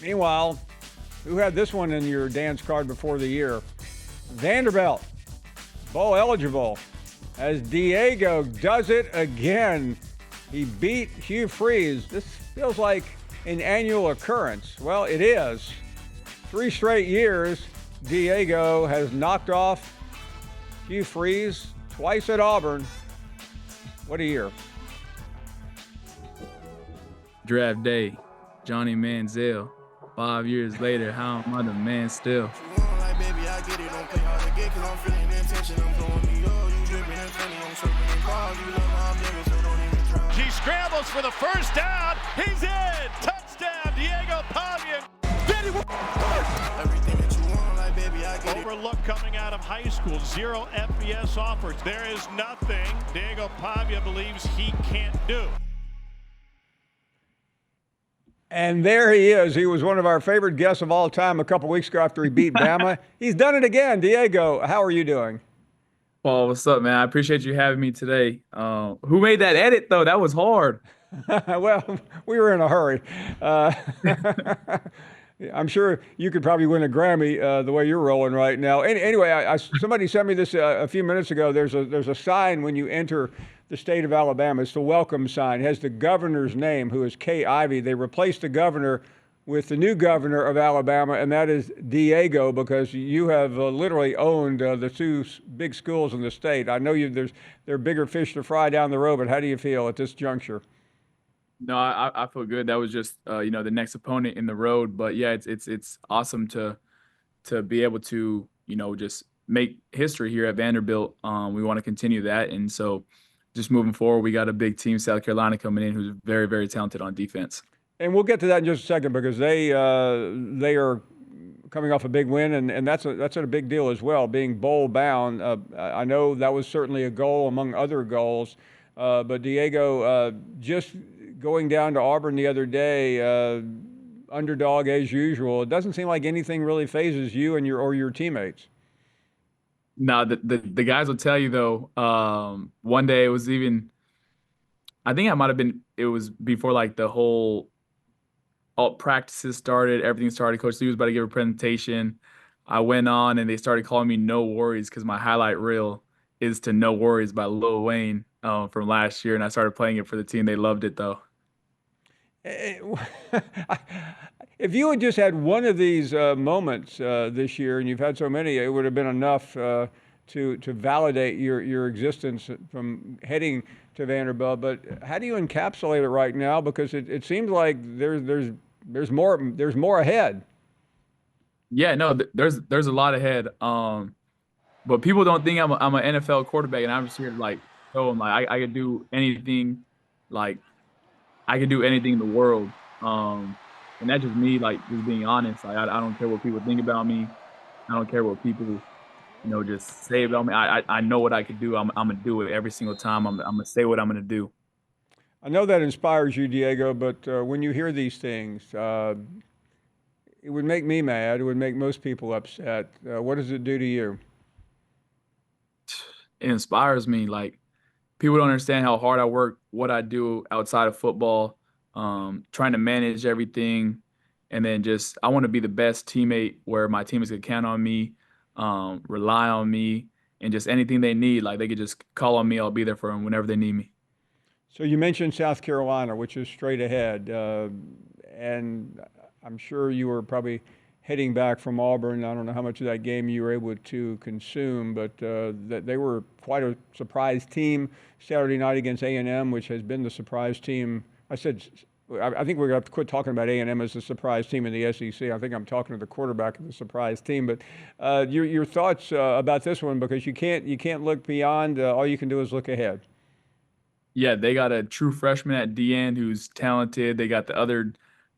Meanwhile, who had this one in your dance card before the year? Vanderbilt, bowl eligible, as Diego does it again. He beat Hugh Freeze. This feels like an annual occurrence. Well, it is. 3 straight years, Diego has knocked off Hugh Freeze twice at Auburn. What a year. Draft day, Johnny Manziel. 5 years later, how am I the man still? He scrambles for the first down. He's in. Touchdown, Diego Pavia. Overlook coming out of high school. 0 FBS offers. There is nothing Diego Pavia believes he can't do. And there he is. He was one of our favorite guests of all time a couple weeks ago after he beat Bama. He's done it again. Diego, how are you doing? Paul, what's up, man? I appreciate you having me today. Who made that edit, though? That was hard. Well, we were in a hurry. I'm sure you could probably win a Grammy the way you're rolling right now. Anyway, somebody sent me this a few minutes ago. There's a sign when you enter the state of Alabama. It's the welcome sign. It has the governor's name, who is Kay Ivey. They replaced the governor with the new governor of Alabama, and that is Diego, because you have literally owned the 2 big schools in the state. I know there are bigger fish to fry down the road, but how do you feel at this juncture? No, I feel good. That was just the next opponent in the road. But yeah, it's awesome to be able to just make history here at Vanderbilt. We want to continue that, and so just moving forward, we got a big team, South Carolina, coming in, who's very, very talented on defense. And we'll get to that in just a second, because they are coming off a big win, and that's a big deal as well, being bowl bound. I know that was certainly a goal among other goals, but Diego, just going down to Auburn the other day, underdog as usual. It doesn't seem like anything really phases you and your teammates. No, the guys will tell you though. One day it was even, I think it was before like the whole all practices started, everything started. Coach Lee was about to give a presentation. I went on and they started calling me No Worries, because my highlight reel is to No Worries by Lil Wayne from last year, and I started playing it for the team. They loved it though. If you had just had one of these moments this year, and you've had so many, it would have been enough to validate your existence from heading to Vanderbilt. But how do you encapsulate it right now? Because it seems like there's more ahead. Yeah, no, there's a lot ahead. But people don't think I'm an NFL quarterback, and I'm just here to like show them like I could do anything, like I could do anything in the world. And that's just me, like, just being honest. Like, I don't care what people think about me. I don't care what people, just say about me. I know what I could do. I'm gonna do it every single time. I'm gonna say what I'm gonna do. I know that inspires you, Diego, but when you hear these things, it would make me mad. It would make most people upset. What does it do to you? It inspires me. Like, people don't understand how hard I work, what I do outside of football, trying to manage everything. And then just, I want to be the best teammate where my teammates can count on me, rely on me, and just anything they need. Like, they could just call on me. I'll be there for them whenever they need me. So you mentioned South Carolina, which is straight ahead. And I'm sure you were probably heading back from Auburn. I don't know how much of that game you were able to consume, but that they were quite a surprise team Saturday night against A&M, which has been the surprise team. I think we're going to have to quit talking about A&M as a surprise team in the SEC. I think I'm talking to the quarterback of the surprise team. But your thoughts about this one, because you can't look beyond. All you can do is look ahead. Yeah, they got a true freshman at DN who's talented. They got the other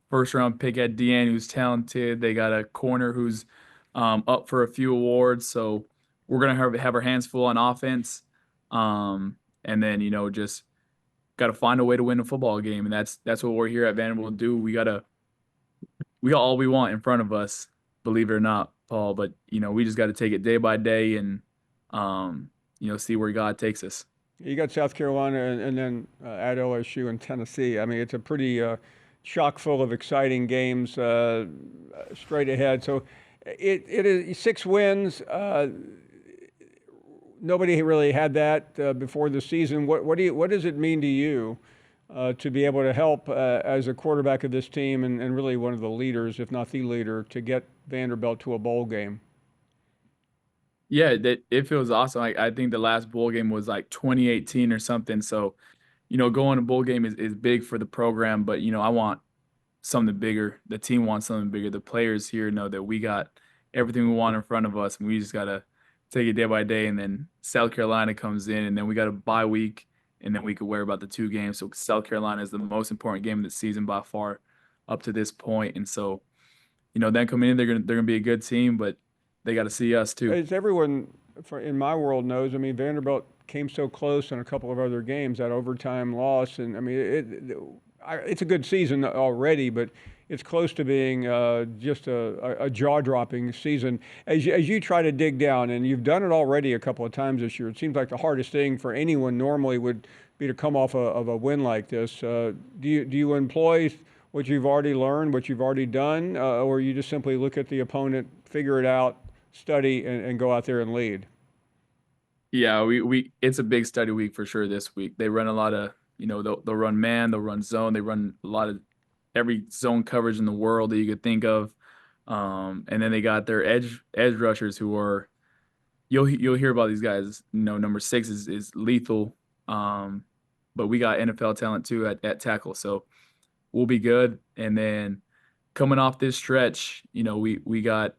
first-round pick at DN who's talented. They got a corner who's up for a few awards. So we're going to have our hands full on offense. And then, just got to find a way to win a football game. And that's what we're here at Vanderbilt to do. We got all we want in front of us, believe it or not, Paul. But, we just got to take it day by day and, see where God takes us. You got South Carolina and then at LSU and Tennessee. I mean, it's a pretty chock full of exciting games straight ahead. So it is 6 wins. Nobody really had that before the season. What does it mean to you to be able to help as a quarterback of this team and really one of the leaders, if not the leader, to get Vanderbilt to a bowl game? Yeah, it feels awesome. I think the last bowl game was like 2018 or something. So, going to bowl game is big for the program, but I want something bigger. The team wants something bigger. The players here know that we got everything we want in front of us, and we just gotta take it day by day. And then South Carolina comes in, and then we got a bye week, and then we could worry about the 2 games. So South Carolina is the most important game of the season by far up to this point. And so, then coming in, they're gonna be a good team, but they got to see us too. As everyone in my world knows, I mean, Vanderbilt came so close in a couple of other games, that overtime loss, and I mean, it's a good season already, but it's close to being just a jaw-dropping season. As you try to dig down, and you've done it already a couple of times this year, it seems like the hardest thing for anyone normally would be to come off of a win like this. Do you employ what you've already learned, what you've already done, or you just simply look at the opponent, figure it out, study, and go out there and lead? Yeah, we it's a big study week for sure this week. They run a lot of, they'll run man, they'll run zone, they run a lot of every zone coverage in the world that you could think of. And then they got their edge rushers who are, you'll hear about these guys. Number 6 is lethal. But we got NFL talent too at tackle. So we'll be good. And then coming off this stretch, we got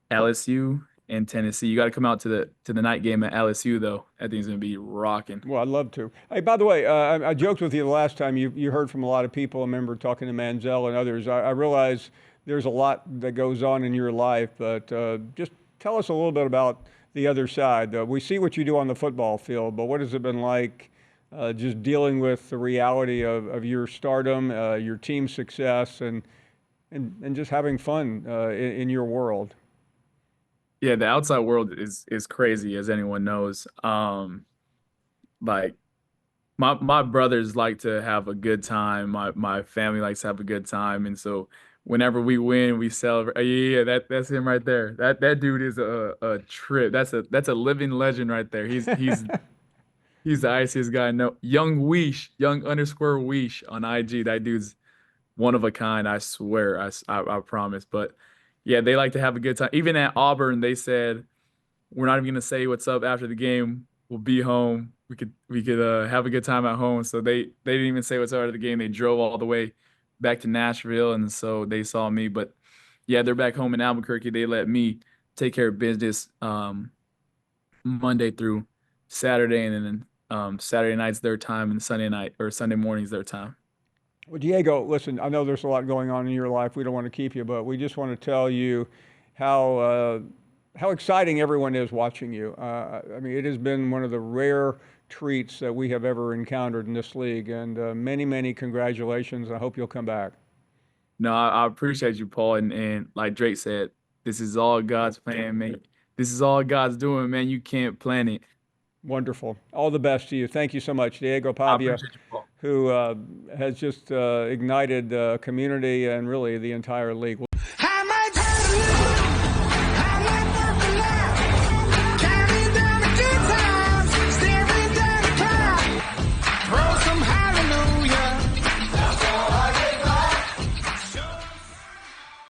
LSU and Tennessee. You got to come out to the night game at LSU though. I think it's gonna be rocking. Well, I'd love to. Hey, by the way, I joked with you the last time. You heard from a lot of people. I remember talking to Manziel and others. I realize there's a lot that goes on in your life, but just tell us a little bit about the other side. We see what you do on the football field, but what has it been like just dealing with the reality of your stardom, your team's success, and just having fun in your world? Yeah, the outside world is crazy, as anyone knows. Like my brothers like to have a good time. My family likes to have a good time, and so whenever we win, we celebrate. Yeah, that's him right there. That dude is a trip. That's a living legend right there. He's he's the iciest guy. No, young _ Weesh on IG. That dude's one of a kind. I swear. I promise. But yeah, they like to have a good time. Even at Auburn, they said we're not even gonna say what's up after the game. We'll be home. We could have a good time at home. So they didn't even say what's up after the game. They drove all the way back to Nashville, and so they saw me. But yeah, they're back home in Albuquerque. They let me take care of business Monday through Saturday, and then Saturday night's their time, and Sunday morning's their time. Well, Diego, listen, I know there's a lot going on in your life. We don't want to keep you, but we just want to tell you how exciting everyone is watching you. I mean, it has been one of the rare treats that we have ever encountered in this league, and many, many congratulations. I hope you'll come back. No, I appreciate you, Paul, and like Drake said, this is all God's plan, man. This is all God's doing, man. You can't plan it. Wonderful. All the best to you. Thank you so much, Diego I Pavia, appreciate you, Paul. who has just ignited the community and really the entire league.